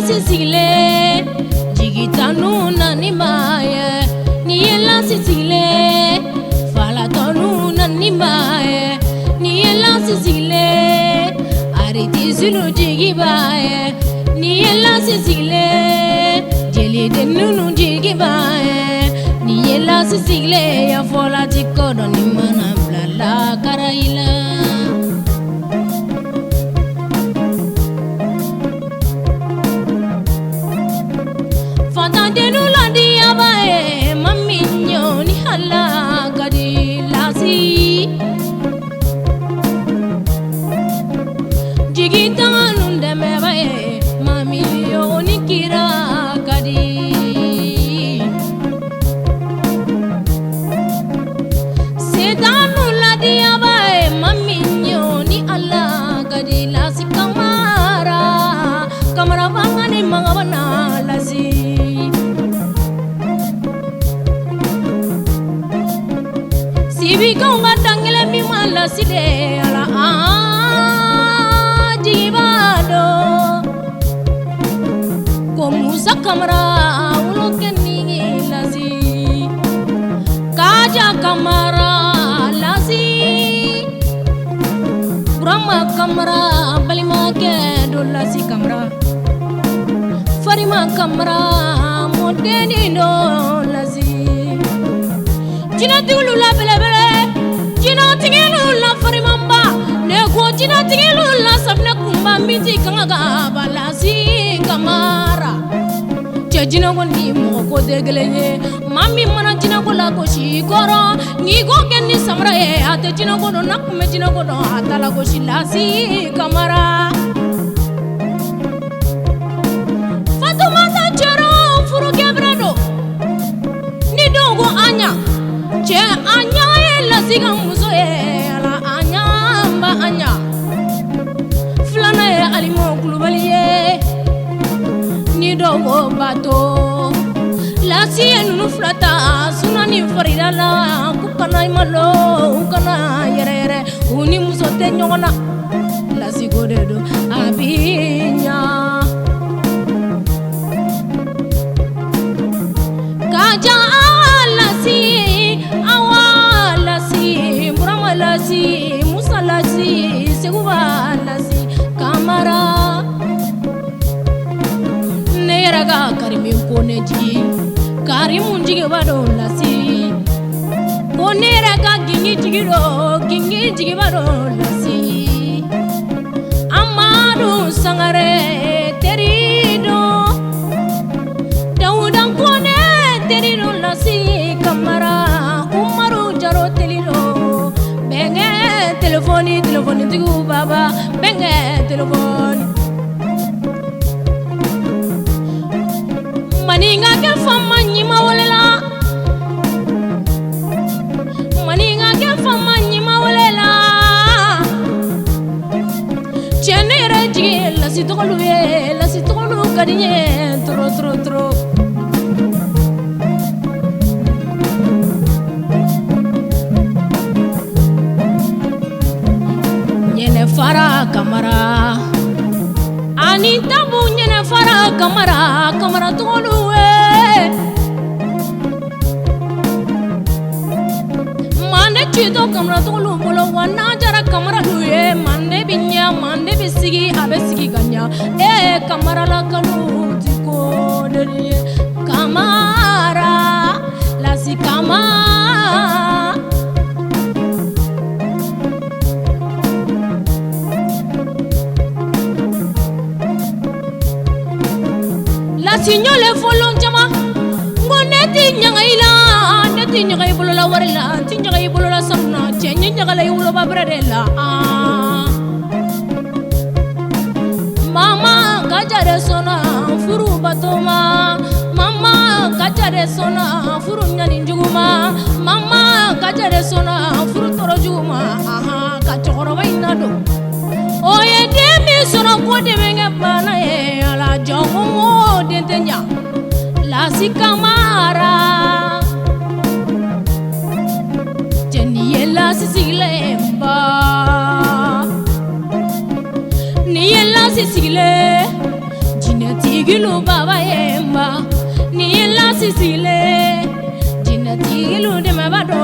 Sicile, jigitanu nani maye. Ni ela Sicile, falatonu nani maye. Ni ela Sicile, ariti zulu jigibaye. Ni ela Sicile, jeli denunu jigibaye. Ni ela Sicile, ya fola tikodo ni mana blala karaila. Denu la diabae maminyo ni hala gadi lasi jigita nunde mebae maminyo ni kira gadi sedanu la diabae maminyo ni hala gadi lasi kamara bangani mangabana lasi Sibi kau ngadangile mi mala sile ala jibado komusa kamera uloken ni lazi kaja kamera lazi brahma kamera balima ke dolasi kamera farima kamera modeni do lazi jina dulu la bele jina tingelu la farimamba ne ko jina tingelu la sabne kumba miti kanga balasi kamara je jina ko ni mo ko degeleye mami mana jina ko la ko shi koro ni ko kenni samra e ate jina ko do nakume jina ko do atala ko shi lasi kamara Fatuma ta chero furu kebrado ni dongo anya che anya la siga muso ala anya mba anya flana e alimo kulubaliye ni dogo bato la sienu flata sunani farida la kukana imalo ukana yere uni muso te nyona la sigo dedo abinya kaja lasi musalasi seguba lasi kamara neraga karimi koneji karimun jige bado lasi koneraga gingi jige bado lasi amadu sangare terido daudan kone terido lasi kamara umaru jaro terido Telefoni tigu baba benge telefoni maninga ke fama nyima wolela chenere jige la sitolu kadinye tro Fara kamara Anita bunyene fara kamara toluwe Mande chito kamara tolu bolo wana jara kamara luye mande binya mande bisigi abesigi ganya kamara la kalu tiko deriye kamara la si kamara Signole folon jama ngoneti nyanga ila neti nyanga ibolo la warila ti nyanga ibolo la samna ɲagala i woloba bɛrɛ de la mama ka jare sɔnna furu batoma mama ka jare sɔnna furu ɲani juguma mama ka jare sɔnna furu tɔɔrɔ juguma ka cɛkɔrɔba in nadon o ye den min sɔrɔ ko de bɛ kɛ bana ye ala jɔnko den tɛ ɲa lasi kamara jɛni ye lasi sigilen ba ni ye lasi sigilen jinɛtigilu baba ye ba ni ye lasi sigilen jinɛtigilu dɛmɛba dɔ